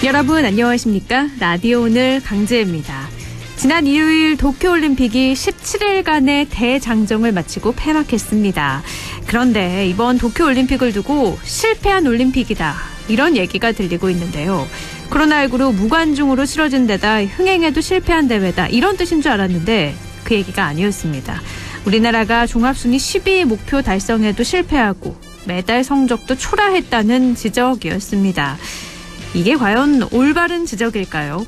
여러분 안녕하십니까? 라디오 오늘 강재입니다. 지난 일요일 도쿄올림픽이 17일간의 대장정을 마치고 폐막했습니다. 그런데 이번 도쿄올림픽을 두고 실패한 올림픽이다. 이런 얘기가 들리고 있는데요. 코로나19로 무관중으로 치러진 데다 흥행에도 실패한 대회다. 이런 뜻인 줄 알았는데 그 얘기가 아니었습니다. 우리나라가 종합순위 10위 목표 달성에도 실패하고 메달 성적도 초라했다는 지적이었습니다. 이게 과연 올바른 지적일까요?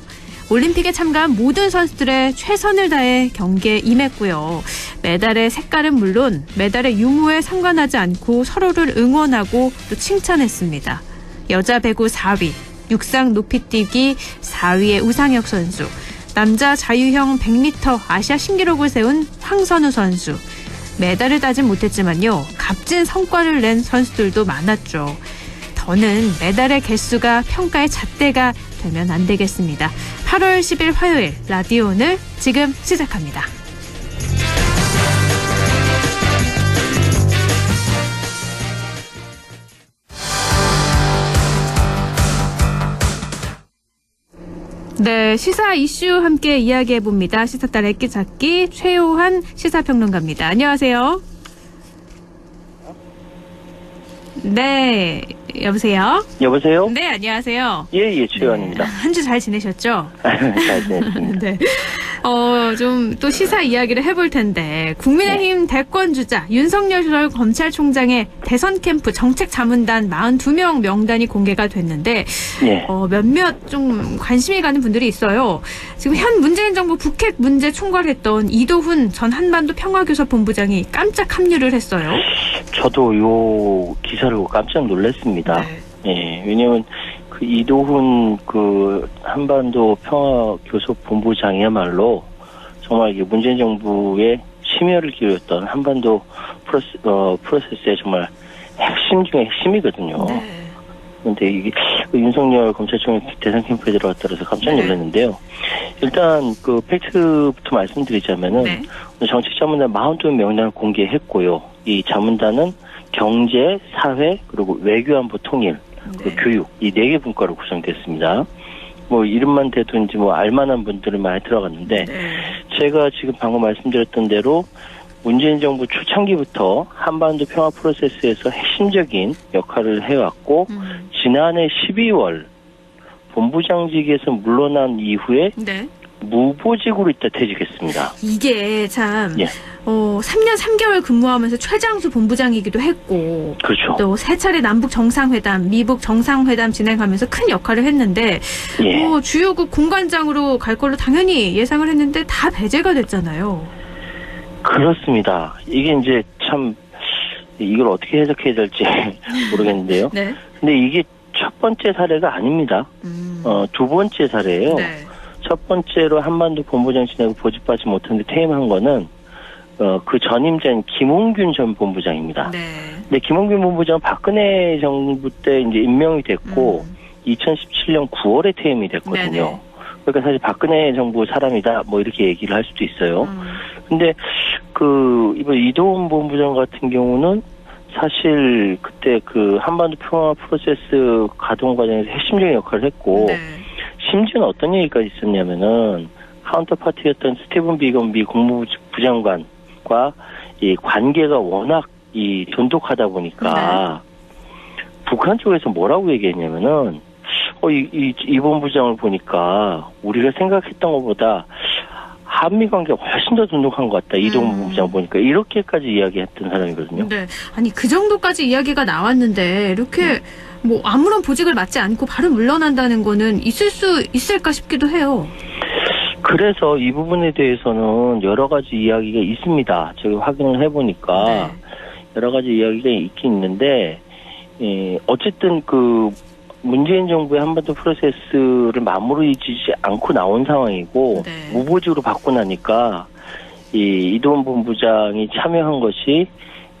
올림픽에 참가한 모든 선수들의 최선을 다해 경기에 임했고요. 메달의 색깔은 물론 메달의 유무에 상관하지 않고 서로를 응원하고 또 칭찬했습니다. 여자 배구 4위, 육상 높이뛰기 4위의 우상혁 선수, 남자 자유형 100m 아시아 신기록을 세운 황선우 선수. 메달을 따진 못했지만요. 값진 성과를 낸 선수들도 많았죠. 더는 메달의 개수가 평가의 잣대가 되면 안 되겠습니다. 8월 10일 화요일 라디오 오늘 지금 시작합니다. 네, 시사 이슈 함께 이야기해봅니다. 시사딸 액기찾기 최요한 시사평론가입니다. 안녕하세요. 네, 여보세요? 여보세요? 네, 안녕하세요. 예, 최요한입니다. 네, 한 주 잘 지내셨죠? 잘 지냈습니다. 네. 좀 또 시사 이야기를 해볼 텐데, 국민의힘 대권주자 윤석열 검찰총장의 대선 캠프 정책자문단 42명 명단이 공개가 됐는데, 예. 몇몇 좀 관심이 가는 분들이 있어요. 지금 현 문재인 정부 북핵 문제 총괄했던 이도훈 전 한반도 평화교섭본부장이 깜짝 합류를 했어요. 저도 요 기사를 보고 깜짝 놀랐습니다. 네. 예, 왜냐면 그 이도훈 그 한반도 평화교섭본부장이야말로 정말 이게 문재인 정부의 심혈을 기울였던 한반도 프로세스의 정말 핵심 중에 핵심이거든요. 네. 근데 이게 윤석열 검찰총장 대선 캠프에 들어갔다 그래서 깜짝 놀랐는데요. 일단 그 팩트부터 말씀드리자면은 네. 정책자문단 42명 명단을 공개했고요. 이 자문단은 경제, 사회, 그리고 외교안보 통일, 그리고 교육 이 4개 분과로 구성됐습니다. 뭐 이름만 대도 이제 뭐 알만한 분들은 많이 들어갔는데 제가 지금 방금 말씀드렸던 대로 문재인 정부 초창기부터 한반도 평화 프로세스에서 핵심적인 역할을 해왔고 지난해 12월 본부장직에서 물러난 이후에 무보직으로 있다 퇴직했습니다. 이게 참 3년 3개월 근무하면서 최장수 본부장이기도 했고 그렇죠. 또 3차례 남북 정상회담, 미북 정상회담 진행하면서 큰 역할을 했는데 주요국 공관장으로 갈 걸로 당연히 예상을 했는데 다 배제가 됐잖아요. 그렇습니다. 이게 이제 참 이걸 어떻게 해석해야 될지 모르겠는데요. 네. 근데 이게 첫 번째 사례가 아닙니다. 두 번째 사례예요. 네. 첫 번째로 한반도 본부장 지내고 보직받지 못했는데 퇴임한 거는 그 전임자인 김홍균 전 본부장입니다. 네. 근데 김홍균 본부장은 박근혜 정부 때 이제 임명이 됐고 2017년 9월에 퇴임이 됐거든요. 네네. 그러니까 사실 박근혜 정부 사람이다 뭐 이렇게 얘기를 할 수도 있어요. 근데 그 이번 이도훈 본부장 같은 경우는 사실 그때 그 한반도 평화 프로세스 가동 과정에서 핵심적인 역할을 했고 심지어는 어떤 얘기까지 있었냐면은 카운터파티였던 스티븐 비건 미 국무부 부장관과 이 관계가 워낙 이 돈독하다 보니까 북한 쪽에서 뭐라고 얘기했냐면은 이 본부장을 보니까 우리가 생각했던 것보다 한미 관계가 훨씬 더 돈독한 것 같다. 이동훈 본부장 보니까 이렇게까지 이야기했던 사람이거든요. 네, 아니 그 정도까지 이야기가 나왔는데 이렇게 뭐 아무런 보직을 맡지 않고 바로 물러난다는 거는 있을 수 있을까 싶기도 해요. 그래서 이 부분에 대해서는 여러 가지 이야기가 있습니다. 제가 확인을 해보니까 여러 가지 이야기가 있긴 있는데 어쨌든 그 문재인 정부의 한반도 프로세스를 마무리 지지 않고 나온 상황이고 무보직으로 받고 나니까 이도훈 본부장이 참여한 것이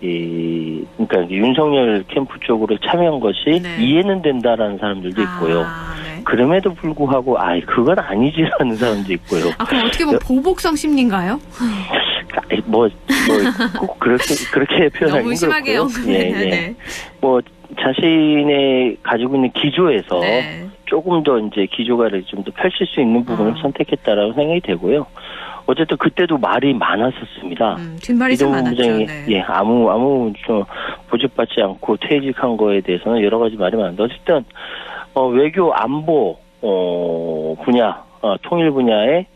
그러니까 윤석열 캠프 쪽으로 참여한 것이 이해는 된다라는 사람들도 있고요. 그럼에도 불구하고 그건 아니지라는 사람도 있고요. 그럼 어떻게 보면 보복성 심리인가요? 꼭 그렇게 표현하기 너무 심하게 힘들고요. 뭐 자신의 가지고 있는 기조에서 조금 더 이제 기조가를 좀 더 펼칠 수 있는 부분을 선택했다라고 생각이 되고요. 어쨌든 그때도 말이 많았었습니다. 뒷말이 좀 이동훈 많았죠. 부장이 네. 예, 아무 좀 보직받지 않고 퇴직한 거에 대해서는 여러 가지 말이 많은데 어쨌든 외교 안보 분야 통일 분야에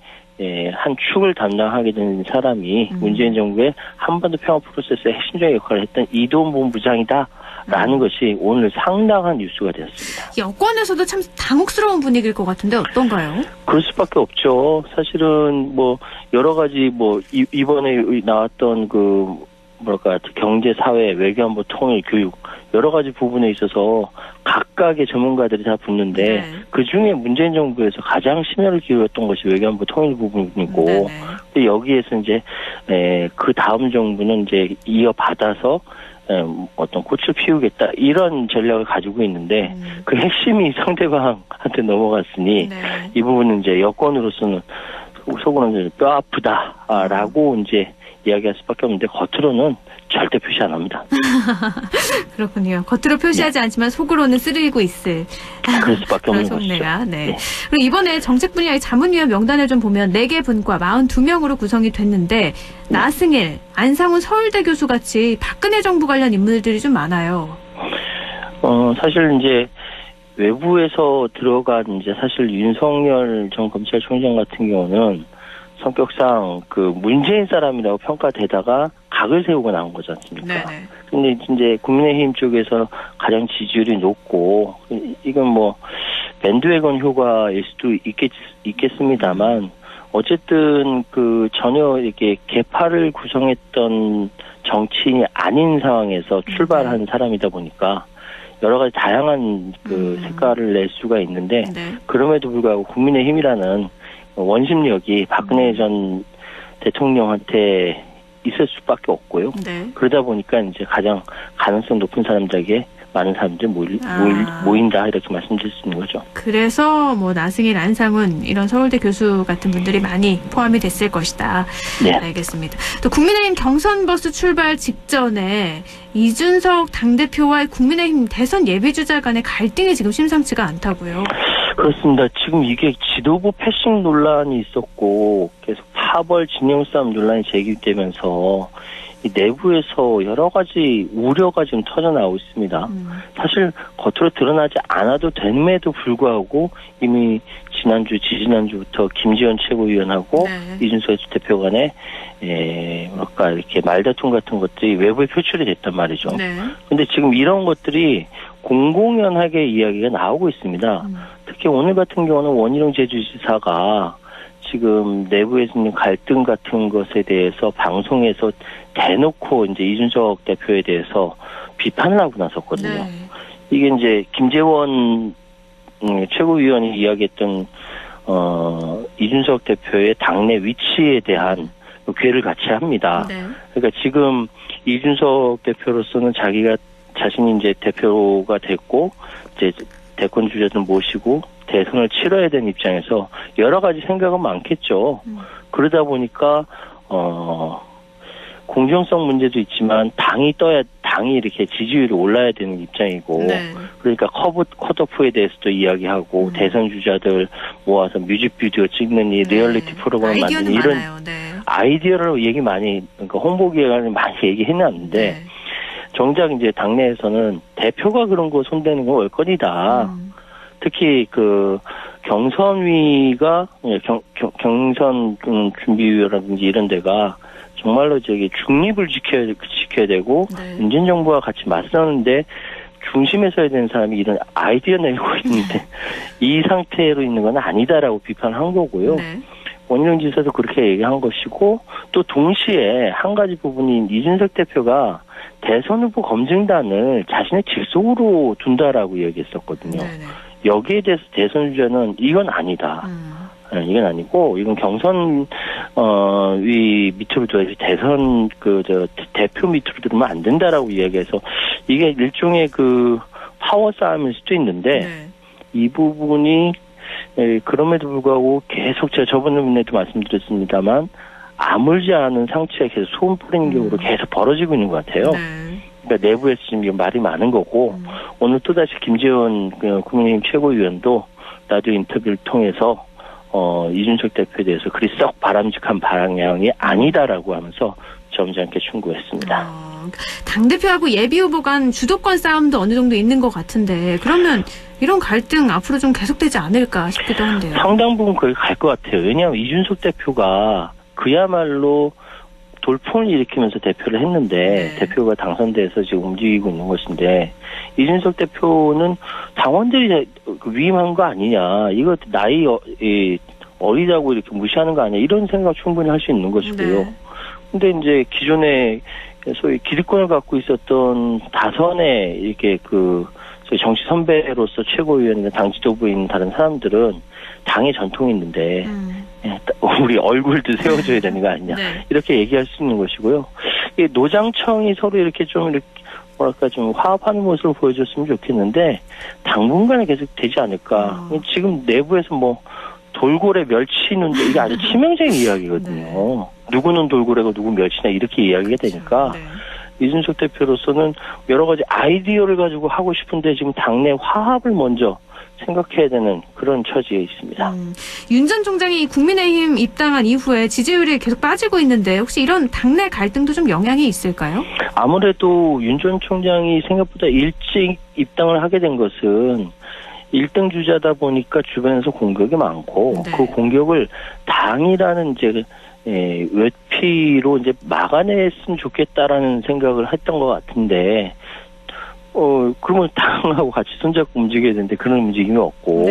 한 축을 담당하게 된 사람이 문재인 정부의 한반도 평화 프로세스의 핵심적인 역할을 했던 이동훈 본부장이다라는 것이 오늘 상당한 뉴스가 되었습니다. 여권에서도 참 당혹스러운 분위기일 것 같은데 어떤가요? 그럴 수밖에 없죠. 사실은 뭐 여러 가지 뭐 이번에 나왔던 그 뭐랄까 경제, 사회, 외교안보, 통일, 교육 여러 가지 부분에 있어서 각각의 전문가들이 다 붙는데 네. 그 중에 문재인 정부에서 가장 심혈을 기울였던 것이 외교안보 통일 부분이고 네네. 근데 여기에서 이제 그 다음 정부는 이제 이어받아서 어떤 꽃을 피우겠다 이런 전략을 가지고 있는데 그 핵심이 상대방한테 넘어갔으니 네. 이 부분은 이제 여권으로서는 속으로는 뼈 아프다라고 이제 이야기할 수밖에 없는데 겉으로는 절대 표시 안 합니다. 그렇군요. 겉으로 표시하지 않지만 속으로는 쓰리고 있을 그럴 수밖에 그런 없는 것이죠. 속내가. 네. 그리고 이번에 정책 분야의 자문위원 명단을 좀 보면 4개 분과 42명으로 구성이 됐는데 나승일, 안상훈 서울대 교수 같이 박근혜 정부 관련 인물들이 좀 많아요. 사실 이제 외부에서 들어간 이제 사실 윤석열 전 검찰총장 같은 경우는 성격상 그 문재인 사람이라고 평가되다가 각을 세우고 나온 거지 않습니까? 네네. 근데 이제 국민의힘 쪽에서 가장 지지율이 높고 이건 뭐 밴드웨건 효과일 수도 있겠습니다만 어쨌든 그 전혀 이렇게 개파를 구성했던 정치인이 아닌 상황에서 출발한 사람이다 보니까 여러 가지 다양한 그 색깔을 낼 수가 있는데 네. 그럼에도 불구하고 국민의힘이라는 원심력이 박근혜 전 대통령한테 있을 수밖에 없고요. 네. 그러다 보니까 이제 가장 가능성 높은 사람들에게 많은 사람들이 모인다 이렇게 말씀드릴 수 있는 거죠. 그래서 뭐 나승일, 안상훈 이런 서울대 교수 같은 분들이 많이 포함이 됐을 것이다. 네. 알겠습니다. 또 국민의힘 경선 버스 출발 직전에 이준석 당대표와 국민의힘 대선 예비주자 간의 갈등이 지금 심상치가 않다고요. 그렇습니다. 지금 이게 지도부 패싱 논란이 있었고 계속 파벌 진영 싸움 논란이 제기되면서 이 내부에서 여러 가지 우려가 지금 터져나오고 있습니다. 사실 겉으로 드러나지 않아도 됨에도 불구하고 이미 지지난주부터 김지현 최고위원하고 네. 이준석 대표 간에 뭐랄까 이렇게 말다툼 같은 것들이 외부에 표출이 됐단 말이죠. 네. 근데 지금 이런 것들이 공공연하게 이야기가 나오고 있습니다. 특히 오늘 같은 경우는 원희룡 제주지사가 지금 내부에서 있는 갈등 같은 것에 대해서 방송에서 대놓고 이제 이준석 대표에 대해서 비판을 하고 나섰거든요. 네. 이게 이제 김재원 최고위원이 이야기했던 이준석 대표의 당내 위치에 대한 괴를 같이 합니다. 네. 그러니까 지금 이준석 대표로서는 자기가 자신이 이제 대표가 됐고 이제 대권 주자들 모시고 대선을 치러야 되는 입장에서 여러 가지 생각은 많겠죠. 그러다 보니까 공정성 문제도 있지만 당이 이렇게 지지율이 올라야 되는 입장이고 네. 그러니까 컷오프에 대해서도 이야기하고 대선 주자들 모아서 뮤직비디오 찍는 이 리얼리티 프로그램 만드는 이런 많아요. 네. 아이디어를 그러니까 홍보 기획안을 많이 얘기해놨는데 네. 정작 이제 당내에서는 대표가 그런 거 손대는 건 월권이다. 특히 그 경선위가 경선 준비위라든지 이런 데가 정말로 중립을 지켜야 되고 네. 문재인 정부와 같이 맞서는데 중심에 서야 되는 사람이 이런 아이디어 내고 있는데 이 상태로 있는 건 아니다라고 비판한 거고요. 네. 원희룡 지사도 그렇게 얘기한 것이고 또 동시에 한 가지 부분인 이준석 대표가 대선 후보 검증단을 자신의 직속으로 둔다라고 얘기했었거든요. 네네. 여기에 대해서 대선 주자는 이건 아니다. 이건 아니고 이건 경선 위 밑으로 둬야지 대선 대표 밑으로 들으면 안 된다라고 이야기해서 이게 일종의 그 파워 싸움일 수도 있는데 네. 이 부분이 그럼에도 불구하고 계속 제가 저번에도 말씀드렸습니다만 아물지 않은 상처에 계속 소금 뿌리는 경우로 계속 벌어지고 있는 것 같아요. 네. 그러니까 내부에서 지금 말이 많은 거고 오늘 또다시 김재원 국민의힘 최고위원도 라디오 인터뷰를 통해서 이준석 대표에 대해서 그리 썩 바람직한 방향이 아니다라고 하면서 점잖게 충고했습니다. 당대표하고 예비후보 간 주도권 싸움도 어느 정도 있는 것 같은데 그러면 이런 갈등 앞으로 좀 계속되지 않을까 싶기도 한데요. 상당 부분 거기 갈 것 같아요. 왜냐하면 이준석 대표가 그야말로 돌풍을 일으키면서 대표를 했는데 대표가 당선돼서 지금 움직이고 있는 것인데 이준석 대표는 당원들이 위임한 거 아니냐. 이거 나이 어리다고 이렇게 무시하는 거 아니냐. 이런 생각 충분히 할 수 있는 것이고요. 근데 이제 기존에 소위 기득권을 갖고 있었던 다선의 이렇게 저희 정치 선배로서 최고위원이나 당 지도부인 다른 사람들은 당의 전통이 있는데 우리 얼굴도 세워줘야 되는 거 아니냐. 이렇게 얘기할 수 있는 것이고요. 이 노장청이 서로 이렇게 좀 이렇게 뭐랄까 좀 화합하는 모습을 보여줬으면 좋겠는데 당분간은 계속 되지 않을까. 지금 내부에서 뭐 돌고래 멸치는 이게 아주 치명적인 이야기거든요. 누구는 돌고래고 누구 멸치냐 이렇게 이야기가 되니까 이준석 대표로서는 여러 가지 아이디어를 가지고 하고 싶은데 지금 당내 화합을 먼저 생각해야 되는 그런 처지에 있습니다. 윤 전 총장이 국민의힘 입당한 이후에 지지율이 계속 빠지고 있는데 혹시 이런 당내 갈등도 좀 영향이 있을까요? 아무래도 윤 전 총장이 생각보다 일찍 입당을 하게 된 것은 1등 주자다 보니까 주변에서 공격이 많고 그 공격을 당이라는 이제 외피로 이제 막아냈으면 좋겠다라는 생각을 했던 것 같은데 그러면 당하고 같이 손잡고 움직여야 되는데 그런 움직임이 없고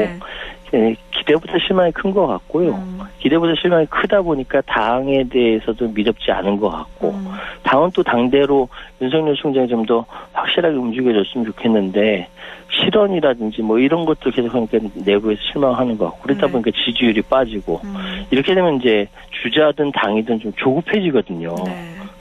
기대보다 실망이 큰 것 같고요. 기대보다 실망이 크다 보니까 당에 대해서도 미덥지 않은 것 같고 당은 또 당대로 윤석열 총장이 좀 더 확실하게 움직여줬으면 좋겠는데 실언이라든지 뭐 이런 것들 계속 하니까 내부에서 실망하는 것 같고 그러다 보니까 지지율이 빠지고 이렇게 되면 이제 주자든 당이든 좀 조급해지거든요.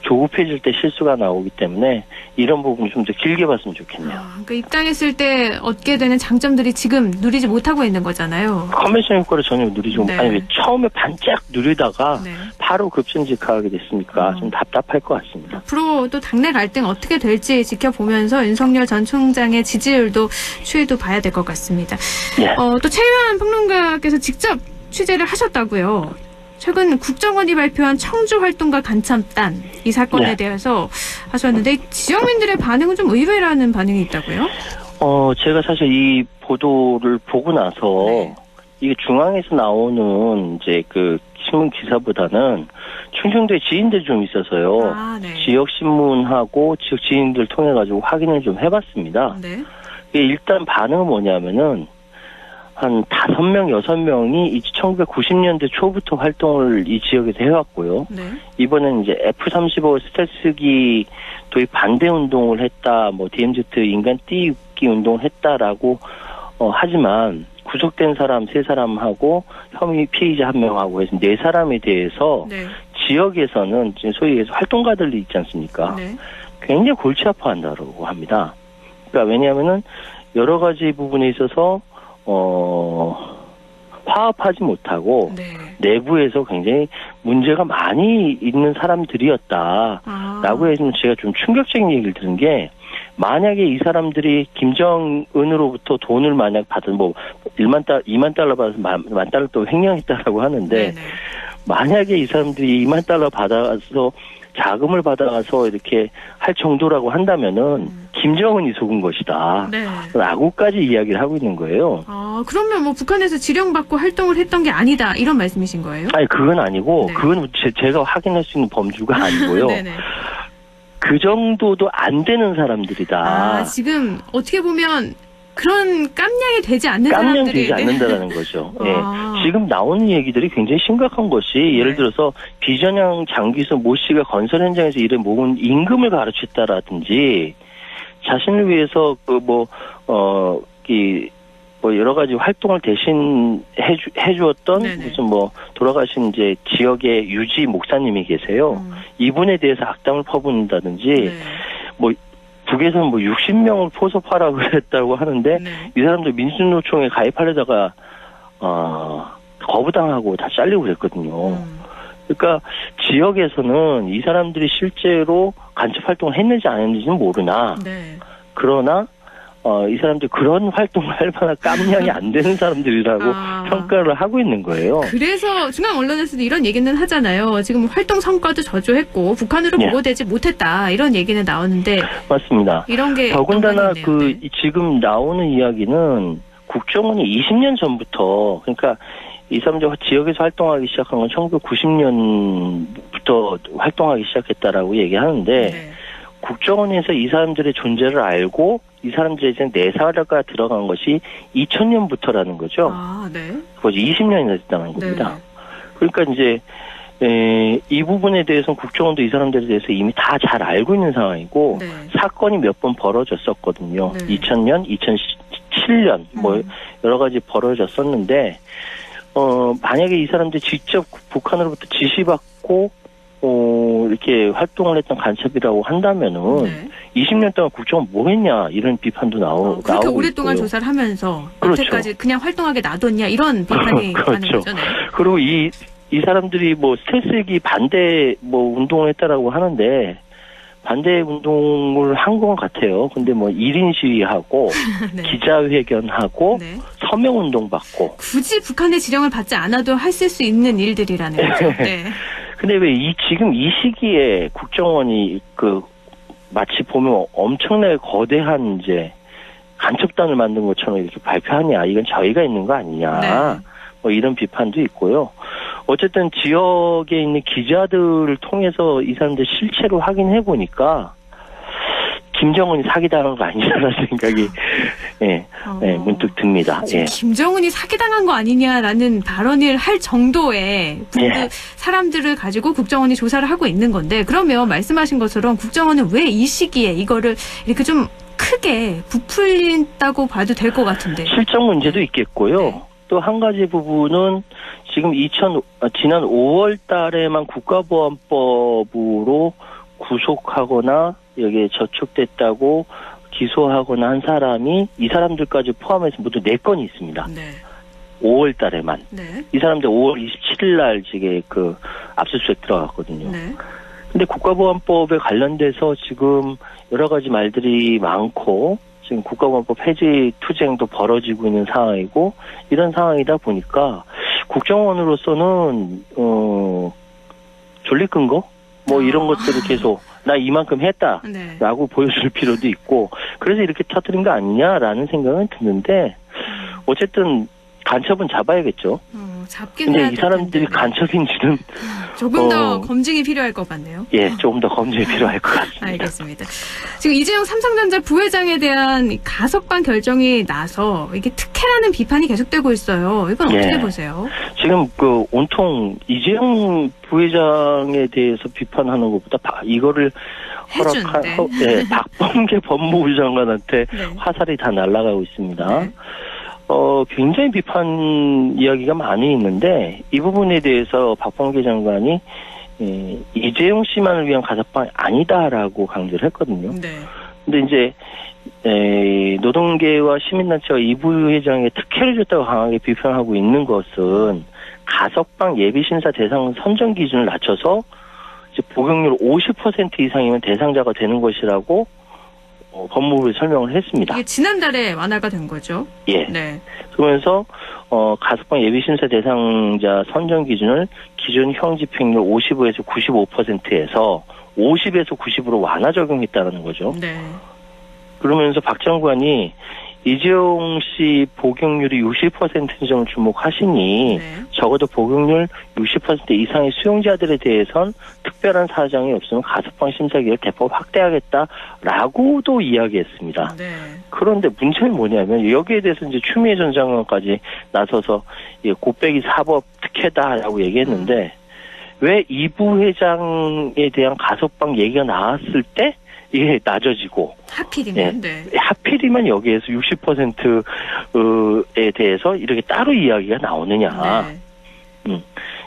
조급해질 때 실수가 나오기 때문에 이런 부분 좀 더 길게 봤으면 좋겠네요. 그러니까 입당했을 때 얻게 되는 장점들이 지금 누리지 못하고 있는 거잖아요. 컨벤션 효과를 전혀 누리지 못하는 게 처음에 반짝 누리다가 바로 급전직하게 됐으니까 좀 답답할 것 같습니다. 앞으로 또 당내 갈등 어떻게 될지 지켜보면서 윤석열 전 총장의 지지율도 추이도 봐야 될 것 같습니다. 또 최유한 평론가께서 직접 취재를 하셨다고요. 최근 국정원이 발표한 청주 활동가 간첩단 이 사건에 대해서 하셨는데 지역민들의 반응은 좀 의외라는 반응이 있다고요? 제가 사실 이 보도를 보고 나서 이게 중앙에서 나오는 이제 그 신문 기사보다는 충청도에 지인들이 좀 있어서요. 지역 신문하고 지역 지인들 통해 가지고 확인을 좀 해봤습니다. 일단 반응은 뭐냐면은 한 5명, 6명이 1990년대 초부터 활동을 이 지역에서 해왔고요. 이번엔 이제 F-35 스텔스기 도입 반대 운동을 했다, 뭐 DMZ 인간 띄우기 운동을 했다라고 하지만 구속된 사람 3사람하고 혐의 피의자 1명하고 해서 4사람에 대해서 지역에서는 소위 해서 활동가들이 있지 않습니까? 굉장히 골치 아파한다고 합니다. 그러니까 왜냐하면은 여러 가지 부분에 있어서 화합하지 못하고 내부에서 굉장히 문제가 많이 있는 사람들이었다라고 해서 제가 좀 충격적인 얘기를 들은 게 만약에 이 사람들이 김정은으로부터 돈을 만약 받은 뭐 1만 달러, 2만 달러 받아서 1만 달러 또 횡령했다라고 하는데 만약에 이 사람들이 2만 달러 받아서 자금을 받아서 이렇게 할 정도라고 한다면은 김정은이 속은 것이다. 라고까지 이야기를 하고 있는 거예요. 그러면 뭐 북한에서 지령받고 활동을 했던 게 아니다 이런 말씀이신 거예요? 아니 그건 아니고 그건 제가 확인할 수 있는 범주가 아니고요. 그 정도도 안 되는 사람들이다. 지금 어떻게 보면 그런 깜냥이 되지 않는 사람들이 깜냥되지 않는다라는 거죠. 지금 나오는 얘기들이 굉장히 심각한 것이 예를 들어서 비전향 장기수 모 씨가 건설 현장에서 일해 모은 임금을 가르쳤다라든지 자신을 위해서 여러 가지 활동을 대신 해주었던 무슨 돌아가신 이제 지역의 유지 목사님이 계세요. 이분에 대해서 악담을 퍼붓는다든지 북에서는 60명을 포섭하라고 했다고 하는데 이 사람들 민주노총에 가입하려다가 거부당하고 다 잘리고 그랬거든요. 그러니까 지역에서는 이 사람들이 실제로 간첩 활동을 했는지 안 했는지는 모르나 그러나 이 사람들 그런 활동을 할 만한 깜냥이 안 되는 사람들이라고 평가를 하고 있는 거예요. 그래서 중앙 언론에서도 이런 얘기는 하잖아요. 지금 활동 성과도 저조했고 북한으로 보고되지 못했다 이런 얘기는 나오는데 맞습니다. 이런 게 더군다나 네. 지금 나오는 이야기는 국정원이 20년 전부터 그러니까 이 사람들 지역에서 활동하기 시작한 건 1990년부터 활동하기 시작했다라고 얘기하는데 네. 국정원에서 이 사람들의 존재를 알고 이 사람들에 대한 내사가 들어간 것이 2000년부터라는 거죠. 네. 거의 20년이나 됐다는 겁니다. 네. 그러니까 이제 이 부분에 대해서는 국정원도 이 사람들에 대해서 이미 다 잘 알고 있는 상황이고 네. 사건이 몇 번 벌어졌었거든요. 네. 2000년, 2007년 뭐 여러 가지 벌어졌었는데 만약에 이 사람들이 직접 북한으로부터 지시받고 이렇게 활동을 했던 간첩이라고 한다면은 네. 20년 동안 국정원 뭐 했냐 이런 비판도 나오고 그렇게 오랫동안 있고요. 조사를 하면서 그렇죠. 여태까지 그냥 활동하게 놔뒀냐 이런 비판이 그렇죠. 가는 거죠. 네. 그리고 이 사람들이 뭐 스텔스기 반대 뭐 운동을 했다라고 하는데 반대 운동을 한 건 같아요. 근데 뭐 1인 시위하고 네. 기자회견하고 네. 서명 운동 받고 굳이 북한의 지령을 받지 않아도 했을 수 있는 일들이라는 거죠. 네. 근데 왜 지금 이 시기에 국정원이 마치 보면 엄청나게 거대한 이제 간첩단을 만든 것처럼 이렇게 발표하냐, 이건 저희가 있는 거 아니냐, 네. 뭐 이런 비판도 있고요. 어쨌든 지역에 있는 기자들을 통해서 이 사람들 실체로 확인해 보니까 김정은이 사기당한 거 아니냐라는 생각이 문득 듭니다. 지금 김정은이 사기당한 거 아니냐라는 발언을 할 정도의 사람들을 가지고 국정원이 조사를 하고 있는 건데 그러면 말씀하신 것처럼 국정원은 왜 이 시기에 이거를 이렇게 좀 크게 부풀린다고 봐도 될 것 같은데. 실적 문제도 있겠고요. 네. 또 한 가지 부분은 지금 지난 5월 달에만 국가보안법으로 구속하거나 여기에 저촉됐다고 기소하거나 한 사람이 이 사람들까지 포함해서 모두 4건이 있습니다. 네. 5월 달에만. 네. 이 사람들 5월 27일 날 지금 압수수색 들어갔거든요. 네. 근데 국가보안법에 관련돼서 지금 여러 가지 말들이 많고 지금 국가보안법 폐지 투쟁도 벌어지고 있는 상황이고 이런 상황이다 보니까 국정원으로서는 존립근거 뭐 이런 것들을 계속 나 이만큼 했다라고 보여줄 필요도 있고 그래서 이렇게 터뜨린 거 아니냐라는 생각은 드는데 어쨌든 간첩은 잡아야겠죠. 잡긴 근데 이 사람들이 간첩인지는 조금 더 검증이 필요할 것 같네요. 예, 조금 더 검증이 필요할 것 같습니다. 알겠습니다. 지금 이재용 삼성전자 부회장에 대한 가석방 결정이 나서 이게 특혜라는 비판이 계속되고 있어요. 이건 어떻게 보세요? 지금 온통 이재용 부회장에 대해서 비판하는 것보다 이거를 허락한 박범계 법무부 장관한테 화살이 다 날아가고 있습니다. 네. 굉장히 비판 이야기가 많이 있는데 이 부분에 대해서 박범계 장관이 이재용 씨만을 위한 가석방이 아니다라고 강조를 했거든요. 네. 근데 이제 노동계와 시민단체가 이 부회장의 특혜를 줬다고 강하게 비판하고 있는 것은 가석방 예비심사 대상 선정 기준을 낮춰서 이제 복용률 50% 이상이면 대상자가 되는 것이라고 법무부에 설명을 했습니다. 이게 지난달에 완화가 된 거죠? 예. 네. 그러면서 가석방 예비심사 대상자 선정 기준을 기준 형집행률 55에서 95%에서 50에서 90으로 완화 적용했다는 거죠. 네. 그러면서 박 장관이 이재용 씨 복용률이 60% 점을 주목하시니 적어도 복용률 60% 이상의 수용자들에 대해선 특별한 사정이 없으면 가석방 심사기를 대폭 확대하겠다라고도 이야기했습니다. 네. 그런데 문제는 뭐냐면 여기에 대해서 이제 추미애 전 장관까지 나서서 곱빼기 사법 특혜다라고 얘기했는데 왜 이 부회장에 대한 가석방 얘기가 나왔을 때 이게 낮아지고 하필이면 하필이면 여기에서 60%에 대해서 이렇게 따로 이야기가 나오느냐.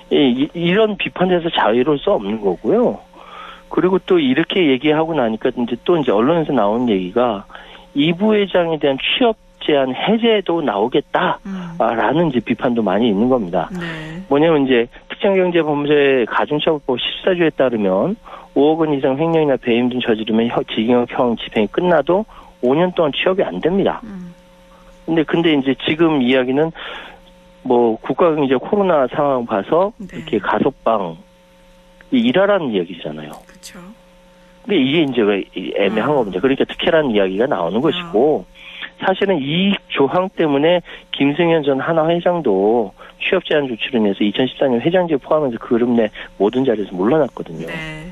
이런 비판에서 자유로울 수 없는 거고요. 그리고 또 이렇게 얘기하고 나니까 이제 언론에서 나온 얘기가 이 부회장에 대한 취업 제한 해제도 나오겠다라는 이제 비판도 많이 있는 겁니다. 뭐냐면 이제 특정경제범죄 가중처벌법 14조에 따르면 5억 원 이상 횡령이나 배임 등 저지르면 징역형 집행이 끝나도 5년 동안 취업이 안 됩니다. 근데 이제 지금 이야기는 뭐 국가가 이제 코로나 상황 봐서 네. 이렇게 가석방 일하라는 이야기잖아요. 그렇죠. 근데 이게 이제 애매한 겁니다. 그러니까 특혜라는 이야기가 나오는 것이고 사실은 이 조항 때문에 김승현 전 하나 회장도 취업 제한 조치로 인해서 2014년 회장직 포함해서 그룹 내 모든 자리에서 물러났거든요. 네.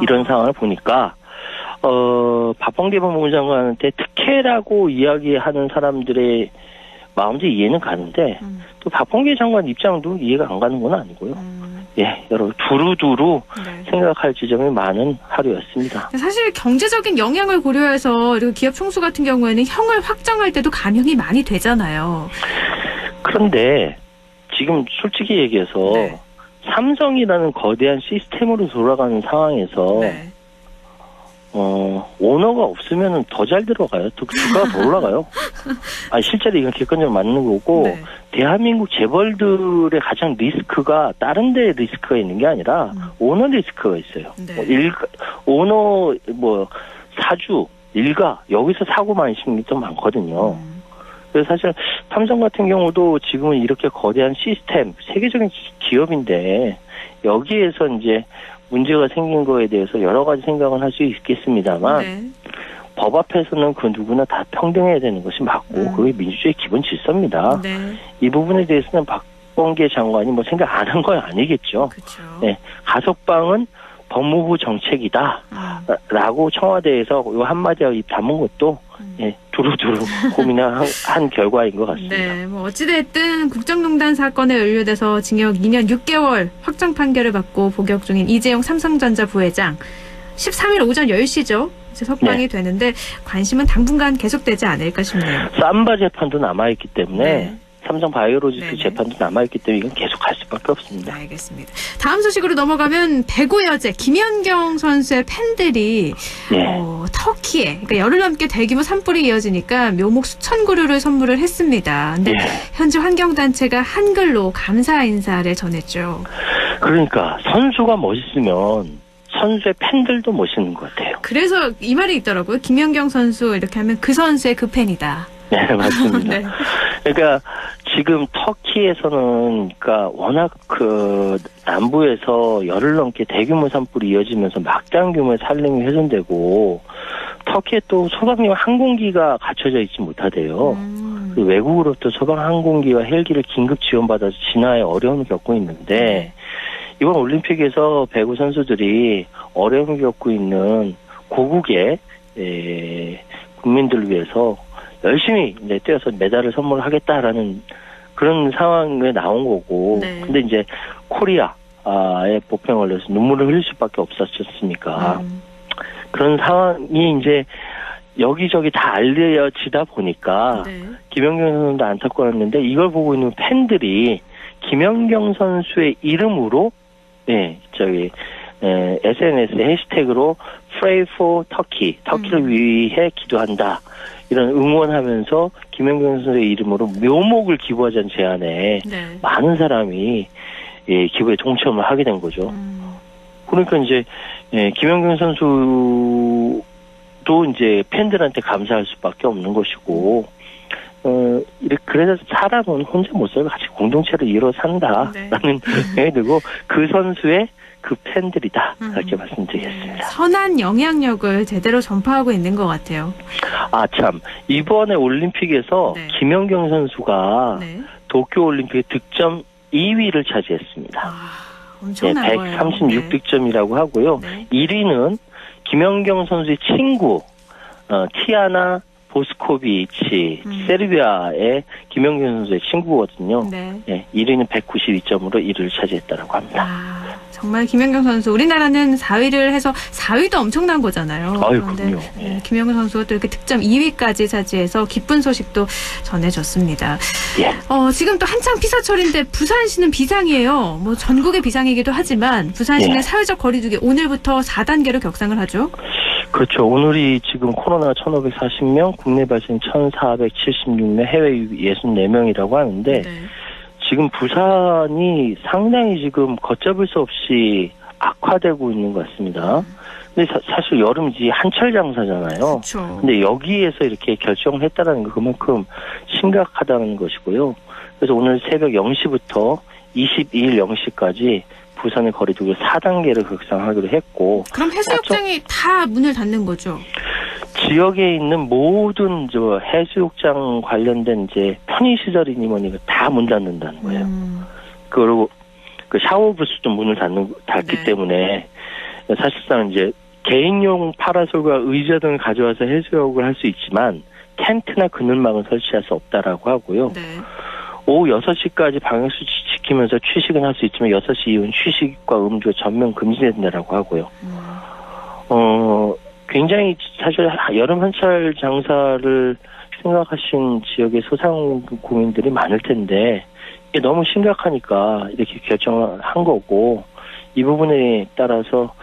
이런 상황을 보니까 박범계 법무부 장관한테 특혜라고 이야기하는 사람들의 마음도 이해는 가는데 또 박범계 장관 입장도 이해가 안 가는 건 아니고요. 예, 여러분 두루두루 네. 생각할 지점이 많은 하루였습니다. 사실 경제적인 영향을 고려해서 그리고 기업 총수 같은 경우에는 형을 확정할 때도 감형이 많이 되잖아요. 그런데 지금 솔직히 얘기해서 네. 삼성이라는 거대한 시스템으로 돌아가는 상황에서 네. 오너가 없으면 더 잘 들어가요. 주가가 더 올라가요. 실제로 이건 객관적으로 맞는 거고, 네. 대한민국 재벌들의 가장 리스크가 다른 데 리스크가 있는 게 아니라, 오너 리스크가 있어요. 네. 오너, 사주, 일가, 여기서 사고 많이 심는 게 좀 많거든요. 그래서 사실 삼성 같은 경우도 지금은 이렇게 거대한 시스템, 세계적인 기업인데, 여기에서 이제 문제가 생긴 거에 대해서 여러 가지 생각은 할 수 있겠습니다만 네. 법 앞에서는 그 누구나 다 평등해야 되는 것이 맞고 그게 민주주의 기본 질서입니다. 네. 이 부분에 대해서는 박범계 장관이 뭐 생각 안 한 건 아니겠죠. 그렇죠. 네, 가석방은 법무부 정책이다 라고 청와대에서 요 한마디하고 입 다문 것도 예, 두루두루 고민을 한 결과인 것 같습니다. 네, 뭐 어찌됐든 국정농단 사건에 연루돼서 징역 2년 6개월 확정 판결을 받고 복역 중인 이재용 삼성전자 부회장 13일 오전 10시죠. 이제 석방이 되는데 관심은 당분간 계속되지 않을까 싶네요. 삼바 재판도 남아있기 때문에 네. 삼성 바이오로직스 네네. 재판도 남아있기 때문에 이건 계속 갈 수밖에 없습니다. 알겠습니다. 다음 소식으로 넘어가면 배구 여제 김연경 선수의 팬들이 예. 터키에 그러니까 열흘 넘게 대규모 산불이 이어지니까 묘목 수천 그루를 선물을 했습니다. 근데 예. 현지 환경단체가 한글로 감사 인사를 전했죠. 그러니까 선수가 멋있으면 선수의 팬들도 멋있는 것 같아요. 그래서 이 말이 있더라고요. 김연경 선수 이렇게 하면 그 선수의 그 팬이다. 네, 맞습니다. 네. 그러니까 지금 터키에서는 그러니까 워낙 그 남부에서 열흘 넘게 대규모 산불이 이어지면서 막대한 규모의 산림이 훼손되고 터키에 또 소방용 항공기가 갖춰져 있지 못하대요. 그 외국으로부터 소방 항공기와 헬기를 긴급 지원받아서 진화에 어려움을 겪고 있는데 이번 올림픽에서 배구 선수들이 어려움을 겪고 있는 고국의 국민들을 위해서 열심히 이제 뛰어서 메달을 선물하겠다라는 그런 상황에 나온 거고. 네. 근데 이제 코리아의 폭풍에 걸려서 눈물을 흘릴 수밖에 없었지 않습니까? 그런 상황이 이제 여기저기 다 알려지다 보니까 네. 김연경 선수도 안타까웠는데 이걸 보고 있는 팬들이 김연경 선수의 이름으로 SNS에 해시태그로 Pray for Turkey, 터키를 위해 기도한다. 이런 응원하면서 김연경 선수의 이름으로 묘목을 기부하자는 제안에 네. 많은 사람이 기부에 동참을 하게 된 거죠. 그러니까 이제 김연경 선수도 이제 팬들한테 감사할 수밖에 없는 것이고 그래서 사람은 혼자 못 살고 같이 공동체를 이루어 산다라는 생각이 들고 그 선수의 그 팬들이다 이렇게 말씀드리겠습니다. 선한 영향력을 제대로 전파하고 있는 것 같아요. 참 이번에 올림픽에서 네. 김연경 선수가 네. 도쿄올림픽 득점 2위를 차지했습니다. 엄청난 거예요. 136득점이라고 하고요. 네. 1위는 김연경 선수의 친구 티아나 보스코비치 세르비아의 김연경 선수의 친구거든요. 네. 1위는 192점으로 1위를 차지했다고 합니다. 정말 김연경 선수 우리나라는 4위를 해서 4위도 엄청난 거잖아요. 그런데 그럼요. 김연경 선수가 또 이렇게 득점 2위까지 차지해서 기쁜 소식도 전해졌습니다. 예. 지금 또 한창 피서철인데 부산시는 비상이에요. 뭐 전국의 비상이기도 하지만 부산시는 사회적 거리두기 오늘부터 4단계로 격상을 하죠. 그렇죠. 오늘이 지금 코로나 1,540명, 국내 발생 1,476명, 해외 64명이라고 하는데 지금 부산이 상당히 지금 걷잡을 수 없이 악화되고 있는 것 같습니다. 근데 사실 여름이지 한철 장사잖아요. 그렇죠. 근데 여기에서 이렇게 결정을 했다는 거 그만큼 심각하다는 것이고요. 그래서 오늘 새벽 0시부터 22일 0시까지 부산의 거리두기를 4단계를 극상하기로 했고. 그럼 해수욕장이 다 문을 닫는 거죠? 지역에 있는 모든 해수욕장 관련된 이제 편의시설이니 뭐니 다 문 닫는다는 거예요. 그리고 그 샤워 부스도 문을 닫기 네. 때문에 사실상 이제 개인용 파라솔과 의자 등을 가져와서 해수욕을 할 수 있지만 텐트나 그늘막은 설치할 수 없다라고 하고요. 네. 오후 6시까지 방역수칙 지키면서 취식은 할 수 있지만 6시 이후는 취식과 음주 전면 금지된다라고 하고요. 굉장히 사실 여름 한철 장사를 생각하신 지역의 소상공인들이 많을 텐데 이게 너무 심각하니까 이렇게 결정을 한 거고 이 부분에 따라서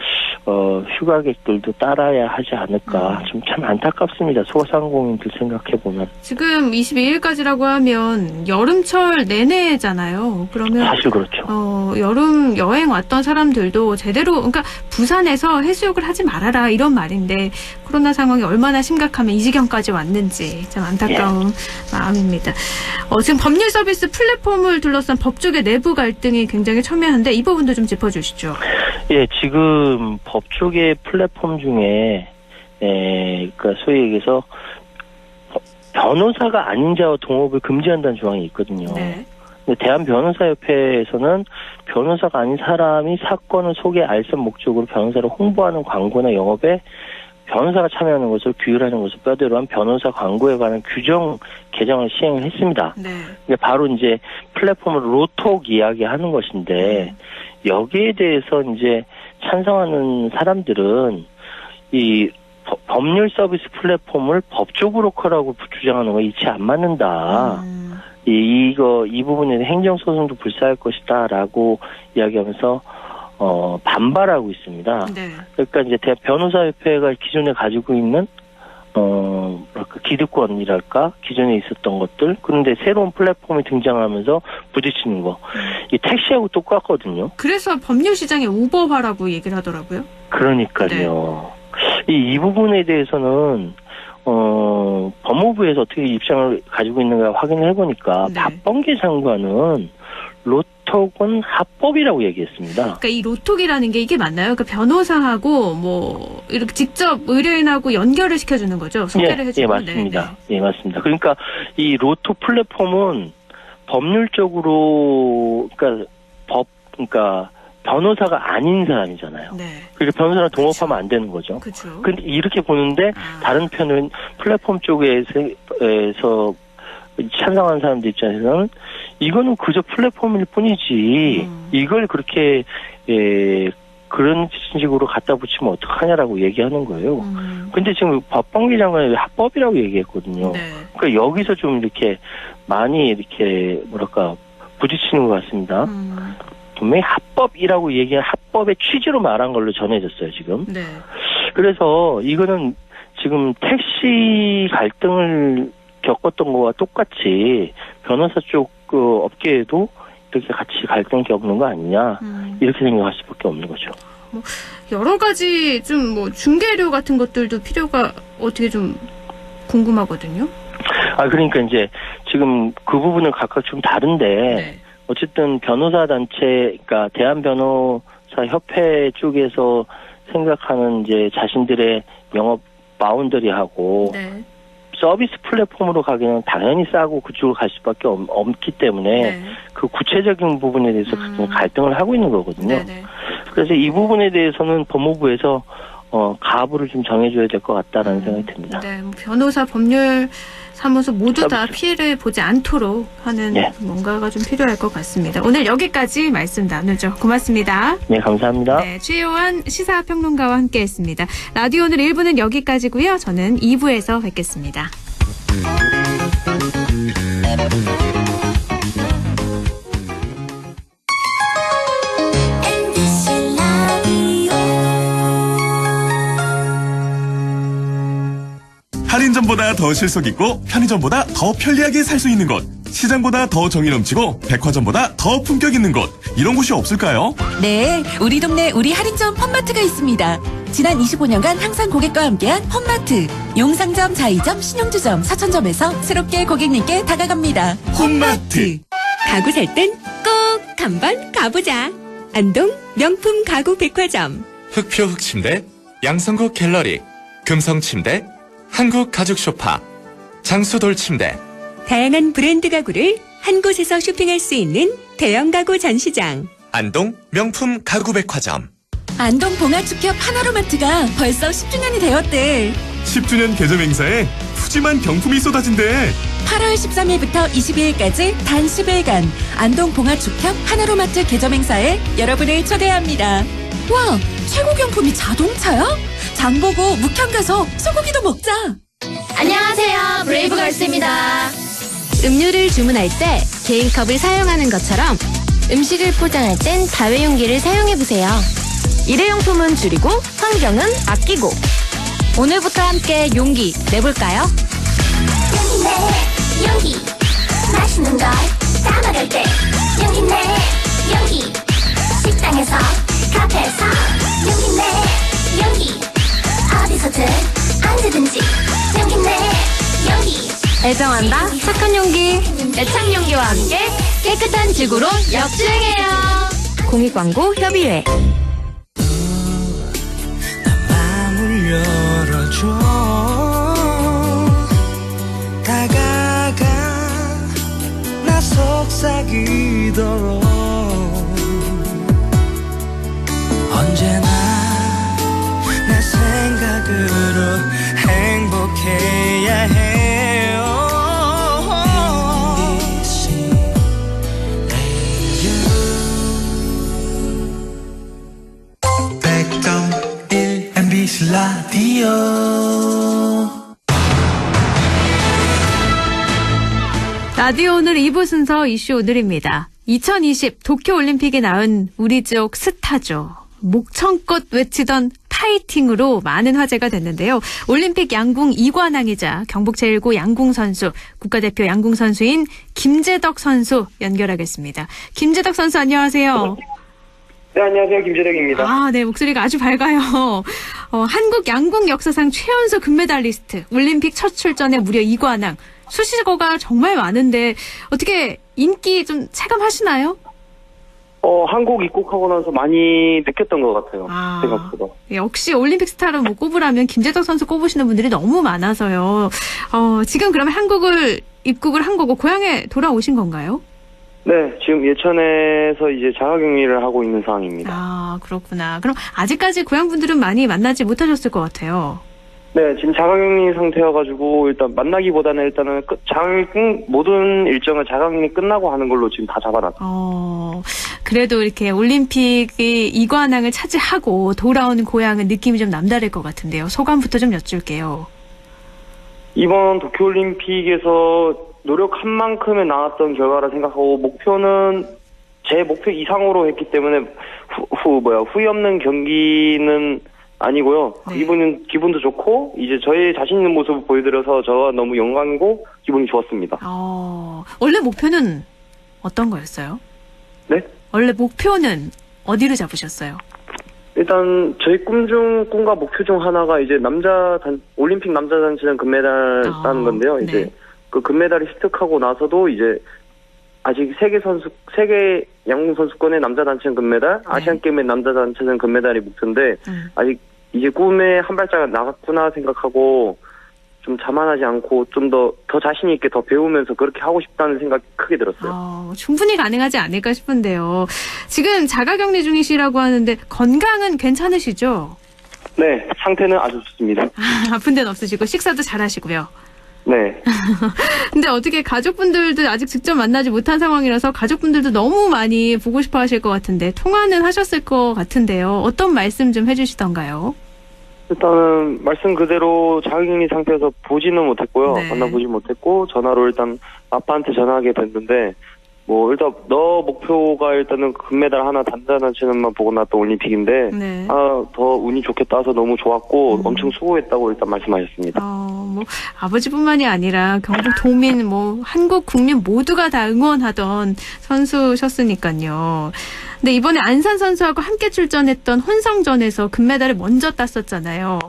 휴가객들도 따라야 하지 않을까 좀 참 안타깝습니다. 소상공인들 생각해보면. 지금 22일까지라고 하면 여름철 내내잖아요. 그러면 사실 그렇죠. 여름 여행 왔던 사람들도 제대로 그러니까 부산에서 해수욕을 하지 말아라 이런 말인데 코로나 상황이 얼마나 심각하면 이 지경까지 왔는지 참 안타까운 마음입니다. 지금 법률 서비스 플랫폼을 둘러싼 법조계 내부 갈등이 굉장히 첨예한데 이 부분도 좀 짚어주시죠. 예, 지금 법조계 플랫폼 중에 그러니까 소위 얘기해서 변호사가 아닌 자와 동업을 금지한다는 조항이 있거든요. 네. 근데 대한변호사협회에서는 변호사가 아닌 사람이 사건을 소개 알선 목적으로 변호사를 홍보하는 광고나 영업에 변호사가 참여하는 것을 규율하는 것을 뼈대로 한 변호사 광고에 관한 규정 개정을 시행을 했습니다. 네. 근데 바로 이제 플랫폼을 로톡 이야기하는 것인데 여기에 대해서 이제 찬성하는 사람들은 이 법률 서비스 플랫폼을 법조 브로커라고 주장하는 거 이치 안 맞는다. 이 부분에 행정소송도 불사할 것이다라고 이야기하면서 반발하고 있습니다. 네. 그러니까 이제 변호사협회가 기존에 가지고 있는 기득권이랄까 기존에 있었던 것들 그런데 새로운 플랫폼이 등장하면서 부딪히는 거 이 택시하고 똑같거든요. 그래서 법률 시장의 우버화라고 얘기를 하더라고요. 그러니까요. 이 부분에 대해서는 법무부에서 어떻게 입장을 가지고 있는가 확인을 해보니까 네. 박범계 장관은 로톡은 합법이라고 얘기했습니다. 그러니까 이 로톡이라는 게 이게 맞나요? 그러니까 변호사하고 뭐 이렇게 직접 의뢰인하고 연결을 시켜주는 거죠? 소개를 해주는. 예, 맞습니다. 네. 예, 맞습니다. 그러니까 이 로톡 플랫폼은 법률적으로 그러니까 변호사가 아닌 사람이잖아요. 네. 그러니까 변호사랑 동업하면 안 되는 거죠. 그렇죠. 근데 이렇게 보는데 다른 편은 플랫폼 쪽에서 찬성하는 사람들 입장에서는 이거는 그저 플랫폼일 뿐이지 이걸 그렇게 그런 식으로 갖다 붙이면 어떡하냐라고 얘기하는 거예요. 근데 지금 박범계 장관이 합법이라고 얘기했거든요. 네. 그러니까 여기서 좀 이렇게 많이 이렇게 부딪히는 것 같습니다. 분명히 합법이라고 얘기한 합법의 취지로 말한 걸로 전해졌어요, 지금. 네. 그래서 이거는 지금 택시 갈등을 겪었던 거와 똑같이 변호사 쪽 업계에도 이렇게 같이 갈등 겪는 거 아니냐 이렇게 생각할 수밖에 없는 거죠. 여러 가지 좀 중개료 같은 것들도 필요가 어떻게 좀 궁금하거든요. 그러니까 이제 지금 그 부분은 각각 좀 다른데 네. 어쨌든 변호사 단체, 그러니까 대한변호사협회 쪽에서 생각하는 이제 자신들의 영업 바운더리하고 네. 서비스 플랫폼으로 가기는 당연히 싸고 그쪽으로 갈 수밖에 없기 때문에 네. 그 구체적인 부분에 대해서 갈등을 하고 있는 거거든요. 네. 그래서 이 부분에 대해서는 법무부에서 가부를 좀 정해줘야 될 것 같다라는 생각이 듭니다. 네, 변호사 법률 사무소 모두 다 피해를 보지 않도록 하는 뭔가가 좀 필요할 것 같습니다. 오늘 여기까지 말씀 나누죠. 고맙습니다. 네, 감사합니다. 네, 최요한 시사평론가와 함께했습니다. 라디오 오늘 1부는 여기까지고요. 저는 2부에서 뵙겠습니다. 할인점보다 더 실속 있고 편의점보다 더 편리하게 살 수 있는 곳 시장보다 더 정이 넘치고 백화점보다 더 품격 있는 곳, 이런 곳이 없을까요? 네, 우리 동네 우리 할인점 펀마트가 있습니다. 지난 25년간 항상 고객과 함께한 펀마트. 용상점, 자이점, 신용주점, 사천점에서 새롭게 고객님께 다가갑니다. 홈마트. 가구 살 땐 꼭 한번 가보자. 안동 명품 가구 백화점. 흑표 흑침대, 양성국 갤러리, 금성침대, 한국가죽소파, 장수돌침대. 다양한 브랜드 가구를 한 곳에서 쇼핑할 수 있는 대형 가구 전시장. 안동 명품 가구백화점. 안동 봉화축협 하나로마트가 벌써 10주년이 되었대. 10주년 개점 행사에 푸짐한 경품이 쏟아진대. 8월 13일부터 22일까지 단 10일간 안동 봉화축협 하나로마트 개점 행사에 여러분을 초대합니다. 와, 최고 경품이 자동차야? 장보고 묵향 가서 소고기도 먹자. 안녕하세요, 브레이브걸스입니다. 음료를 주문할 때 개인컵을 사용하는 것처럼 음식을 포장할 땐 다회용기를 사용해보세요. 일회용품은 줄이고 환경은 아끼고. 오늘부터 함께 용기 내볼까요? 용기 내, 용기. 맛있는 걸 담아갈 때 용기 내, 용기. 식당에서, 카페에서 용기 내, 용기. 어디서든 언제든지 용기 내, 용기. 애정한다 착한 용기. 애착 용기와 함께 깨끗한 지구로 역주행해요. 공익광고 협의회. 마음을 열어줘. 다가가 나 속삭이도록. 언제나 내 생각으로 행복해야 해요. MBC 라디오. 라디오 오늘 2부 순서 이슈 오늘입니다. 2020 도쿄올림픽에 나온 우리 지역 스타죠. 목청껏 외치던 파이팅으로 많은 화제가 됐는데요. 올림픽 양궁 2관왕이자 경북 제1고 양궁 선수, 국가대표 양궁 선수인 김재덕 선수 연결하겠습니다. 김재덕 선수 안녕하세요. 네, 안녕하세요. 김재덕입니다. 아, 네, 목소리가 아주 밝아요. 한국 양궁 역사상 최연소 금메달리스트, 올림픽 첫 출전에 무려 2관왕. 수식어가 정말 많은데 어떻게 인기 좀 체감하시나요? 한국 입국하고 나서 많이 느꼈던 것 같아요. 생각보다. 역시 올림픽 스타로 뭐 꼽으라면 김재덕 선수 꼽으시는 분들이 너무 많아서요. 지금 그러면 한국을 입국을 한 거고 고향에 돌아오신 건가요? 네, 지금 예천에서 이제 자가격리를 하고 있는 상황입니다. 아, 그렇구나. 그럼 아직까지 고향 분들은 많이 만나지 못하셨을 것 같아요. 네, 지금 자가격리 상태여가지고 일단 만나기보다는 일단은 모든 일정을 자가격리 끝나고 하는 걸로 지금 다 잡아놨어요. 그래도 이렇게 올림픽이 2관왕을 차지하고 돌아오는 고향은 느낌이 좀 남다를 것 같은데요. 소감부터 좀 여쭐게요. 이번 도쿄올림픽에서 노력한 만큼의 나왔던 결과라 생각하고 목표는 제 목표 이상으로 했기 때문에 후회 없는 경기는 아니고요. 네. 기분도 좋고 이제 저의 자신 있는 모습을 보여드려서 저가 너무 영광이고 기분이 좋았습니다. 원래 목표는 어떤 거였어요? 네? 원래 목표는 어디로 잡으셨어요? 일단 저희 꿈과 목표 중 하나가 이제 올림픽 남자 단체전 금메달 따는 건데요. 네. 이제 그 금메달이 습득하고 나서도 이제 아직 세계 양궁 선수권의 남자 단체전 금메달, 네. 아시안 게임의 남자 단체전 금메달이 목표인데 아직 이제 꿈에 한 발자가 나갔구나 생각하고 좀 자만하지 않고 좀 더 자신 있게 더 배우면서 그렇게 하고 싶다는 생각이 크게 들었어요. 충분히 가능하지 않을까 싶은데요. 지금 자가격리 중이시라고 하는데 건강은 괜찮으시죠? 네, 상태는 아주 좋습니다. 아픈 데는 없으시고 식사도 잘하시고요. 네. 근데 어떻게 가족분들도 아직 직접 만나지 못한 상황이라서 가족분들도 너무 많이 보고 싶어 하실 것 같은데 통화는 하셨을 것 같은데요. 어떤 말씀 좀 해주시던가요? 일단은 말씀 그대로 자가격리 상태에서 보지는 못했고요. 네. 만나보지 못했고 전화로 일단 아빠한테 전화하게 됐는데 뭐 일단 너 목표가 일단은 금메달 하나 단단한체는만 보고 나왔던 올림픽인데 네. 더 운이 좋게 따서 너무 좋았고 엄청 수고했다고 일단 말씀하셨습니다. 뭐 아버지뿐만이 아니라 경북 도민, 뭐 한국 국민 모두가 다 응원하던 선수셨으니까요. 근데 이번에 안산 선수하고 함께 출전했던 혼성전에서 금메달을 먼저 땄었잖아요.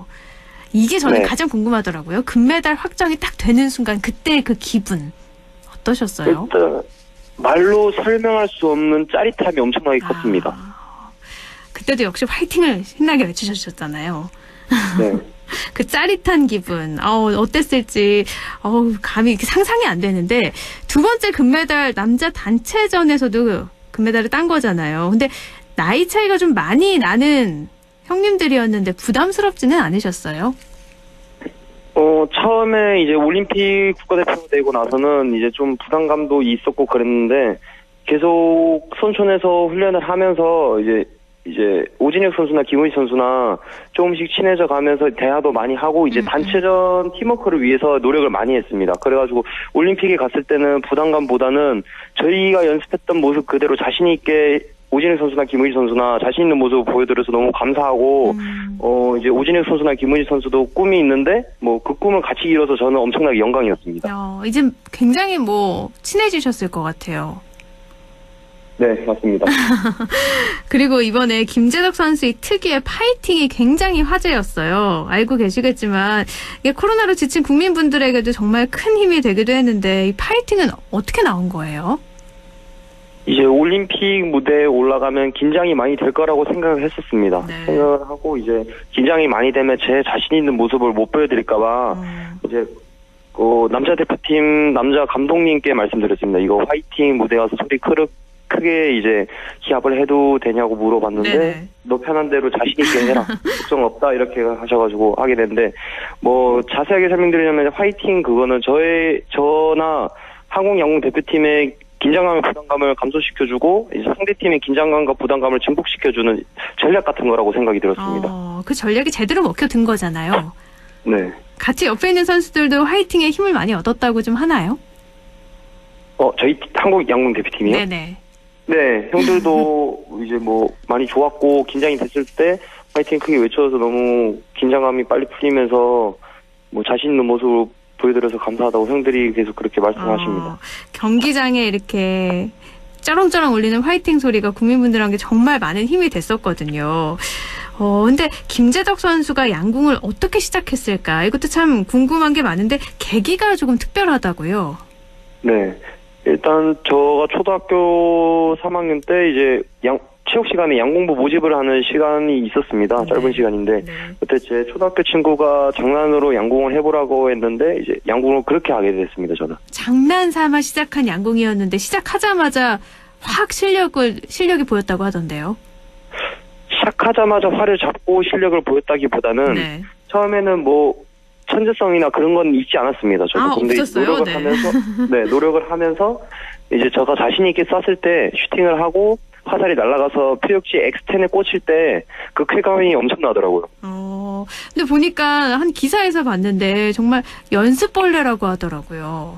이게 저는 네. 가장 궁금하더라고요. 금메달 확정이 딱 되는 순간 그때 그 기분 어떠셨어요? 일단 말로 설명할 수 없는 짜릿함이 엄청나게 컸습니다. 그때도 역시 화이팅을 신나게 외치셨잖아요. 네. 그 짜릿한 기분, 어땠을지, 감이 이렇게 상상이 안 되는데, 두 번째 금메달 남자 단체전에서도 금메달을 딴 거잖아요. 근데 나이 차이가 좀 많이 나는 형님들이었는데 부담스럽지는 않으셨어요? 처음에 이제 올림픽 국가대표가 되고 나서는 이제 좀 부담감도 있었고 그랬는데, 계속 선촌에서 훈련을 하면서 이제 오진혁 선수나 김우희 선수나 조금씩 친해져 가면서 대화도 많이 하고 이제 단체전 팀워크를 위해서 노력을 많이 했습니다. 그래가지고 올림픽에 갔을 때는 부담감보다는 저희가 연습했던 모습 그대로 자신 있게 오진혁 선수나 김우희 선수나 자신 있는 모습을 보여드려서 너무 감사하고 이제 오진혁 선수나 김우희 선수도 꿈이 있는데 뭐 그 꿈을 같이 이뤄서 저는 엄청나게 영광이었습니다. 이제 굉장히 친해지셨을 것 같아요. 네, 맞습니다. 그리고 이번에 김재덕 선수의 특유의 파이팅이 굉장히 화제였어요. 알고 계시겠지만 이게 코로나로 지친 국민분들에게도 정말 큰 힘이 되기도 했는데 이 파이팅은 어떻게 나온 거예요? 이제 올림픽 무대에 올라가면 긴장이 많이 될 거라고 생각을 했었습니다. 네. 생각을 하고 이제 긴장이 많이 되면 제 자신 있는 모습을 못 보여드릴까봐 이제 남자 대표팀 남자 감독님께 말씀드렸습니다. 이거 화이팅 무대 가서 소리 크게 이제 기합을 해도 되냐고 물어봤는데 네네. 너 편한 대로 자신 있게 해라. 걱정 없다 이렇게 하셔가지고 하게 됐는데 뭐 자세하게 설명드리려면 화이팅 그거는 저나 한국 양궁 대표팀의 긴장감과 부담감을 감소시켜주고 이제 상대팀의 긴장감과 부담감을 증폭시켜주는 전략 같은 거라고 생각이 들었습니다. 그 전략이 제대로 먹혀든 거잖아요. 네. 같이 옆에 있는 선수들도 화이팅에 힘을 많이 얻었다고 좀 하나요? 저희 한국 양궁 대표팀이요? 네네. 네, 형들도 이제 많이 좋았고 긴장이 됐을 때 파이팅 크게 외쳐서 너무 긴장감이 빨리 풀리면서 자신 있는 모습을 보여드려서 감사하다고 형들이 계속 그렇게 말씀하십니다. 경기장에 이렇게 쩌렁쩌렁 울리는 화이팅 소리가 국민분들에게 정말 많은 힘이 됐었거든요. 근데 김재덕 선수가 양궁을 어떻게 시작했을까? 이것도 참 궁금한 게 많은데 계기가 조금 특별하다고요. 네. 일단 저가 초등학교 3학년 때 이제 체육 시간에 양궁부 모집을 하는 시간이 있었습니다. 짧은 시간인데 그때 제 초등학교 친구가 장난으로 양궁을 해보라고 했는데 이제 양궁을 그렇게 하게 됐습니다. 저는 장난 삼아 시작한 양궁이었는데 시작하자마자 확 실력이 보였다고 하던데요. 시작하자마자 활을 잡고 실력을 보였다기보다는 처음에는 천재성이나 그런 건 있지 않았습니다. 저도 근데 없었어요? 노력을 하면서 노력을 하면서 이제 제가 자신 있게 쐈을 때 슈팅을 하고 화살이 날아가서 표역지 X10에 꽂힐 때 그 쾌감이 엄청나더라고요. 근데 보니까 한 기사에서 봤는데 정말 연습벌레라고 하더라고요.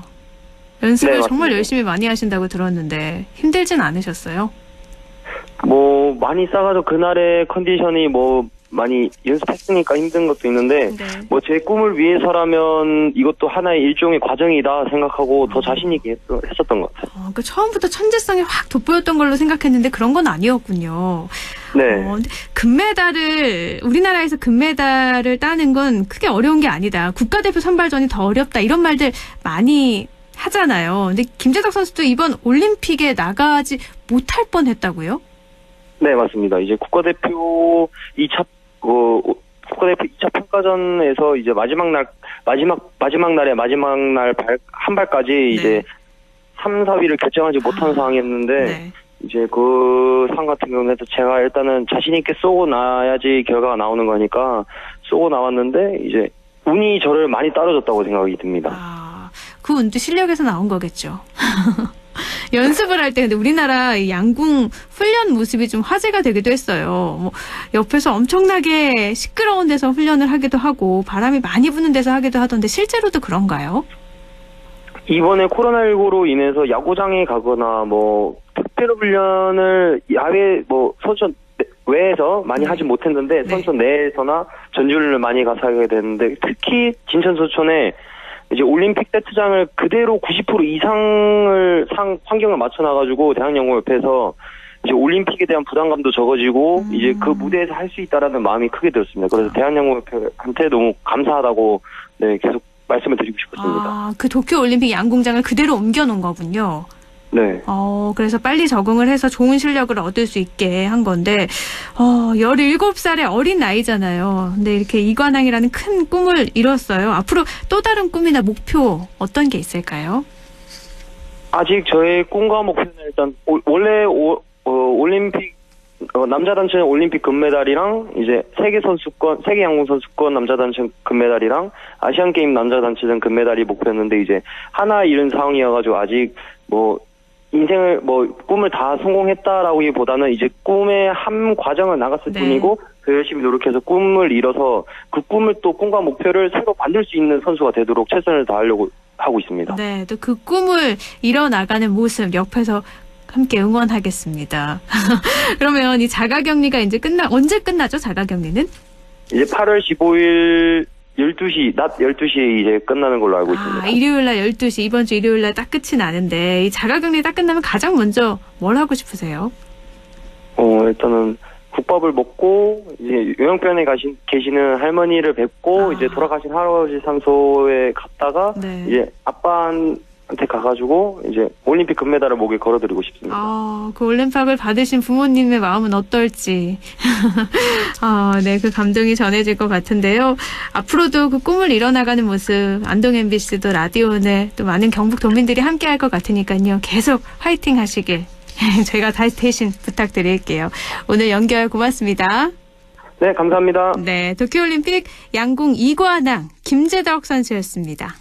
연습을 정말 열심히 많이 하신다고 들었는데 힘들진 않으셨어요? 많이 싸가지고 그날의 컨디션이 많이 연습했으니까 힘든 것도 있는데 제 꿈을 위해서라면 이것도 하나의 일종의 과정이다 생각하고 더 자신 있게 했었던 것 같아요. 그러니까 처음부터 천재성이 확 돋보였던 걸로 생각했는데 그런 건 아니었군요. 네. 근데 우리나라에서 금메달을 따는 건 크게 어려운 게 아니다. 국가대표 선발전이 더 어렵다. 이런 말들 많이 하잖아요. 근데 김재덕 선수도 이번 올림픽에 나가지 못할 뻔했다고요? 네, 맞습니다. 이제 국가대표 2차 평가전에서 이제 마지막 날 한 발까지 이제 3, 4위를 결정하지 못한 상황이었는데 이제 그 상황 같은 경우는 제가 일단은 자신 있게 쏘고 나야지 결과가 나오는 거니까 쏘고 나왔는데 이제 운이 저를 많이 따라줬다고 생각이 듭니다. 그 운도 실력에서 나온 거겠죠. 연습을 할 때 근데 우리나라 양궁 훈련 모습이 좀 화제가 되기도 했어요. 옆에서 엄청나게 시끄러운 데서 훈련을 하기도 하고 바람이 많이 부는 데서 하기도 하던데 실제로도 그런가요? 이번에 코로나19로 인해서 야구장에 가거나 특별 훈련을 야외 외에서 많이 하지 못했는데 선수 내에서나 전주를 많이 가서 하게 됐는데 특히 진천소촌에 이제 올림픽 세트장을 그대로 90% 이상을 환경을 맞춰놔가지고 대한연구협회에서 이제 올림픽에 대한 부담감도 적어지고 이제 그 무대에서 할 수 있다라는 마음이 크게 들었습니다. 그래서 대한연구협회한테 너무 감사하다고 계속 말씀을 드리고 싶었습니다. 아, 그 도쿄올림픽 양궁장을 그대로 옮겨놓은 거군요. 네. 그래서 빨리 적응을 해서 좋은 실력을 얻을 수 있게 한 건데, 17살의 어린 나이잖아요. 근데 이렇게 이관왕이라는 큰 꿈을 이뤘어요. 앞으로 또 다른 꿈이나 목표 어떤 게 있을까요? 아직 저의 꿈과 목표는 일단, 원래, 올림픽, 남자 단체 올림픽 금메달이랑, 이제 세계 양궁 선수권 남자 단체 금메달이랑, 아시안 게임 남자 단체전 금메달이 목표였는데, 이제, 하나 잃은 상황이어가지고, 아직, 인생을 꿈을 다 성공했다라기보다는 이제 꿈의 한 과정을 나갔을 뿐이고 더 열심히 노력해서 꿈을 이뤄서 그 꿈을 또 꿈과 목표를 새로 만들 수 있는 선수가 되도록 최선을 다하려고 하고 있습니다. 네, 또 그 꿈을 이뤄 나가는 모습 옆에서 함께 응원하겠습니다. 그러면 이 자가격리가 이제 언제 끝나죠? 자가격리는? 이제 8월 15일 12시, 낮 12시에 이제 끝나는 걸로 알고 있습니다. 일요일날 12시, 이번 주 일요일날 딱 끝이 나는데, 이 자가격리 딱 끝나면 가장 먼저 뭘 하고 싶으세요? 일단은 국밥을 먹고, 이제 요양병원에 계시는 할머니를 뵙고, 이제 돌아가신 할아버지 산소에 갔다가, 이제 아빠한테 가가지고, 이제 올림픽 금메달을 목에 걸어드리고 싶습니다. 그 올림픽을 받으신 부모님의 마음은 어떨지. 네, 그 감동이 전해질 것 같은데요. 앞으로도 그 꿈을 이뤄나가는 모습, 안동 MBC도 라디오는 또 많은 경북 도민들이 함께 할 것 같으니까요. 계속 화이팅 하시길 제가 다시 대신 부탁드릴게요. 오늘 연결 고맙습니다. 네, 감사합니다. 네, 도쿄올림픽 양궁 2관왕 김재덕 선수였습니다.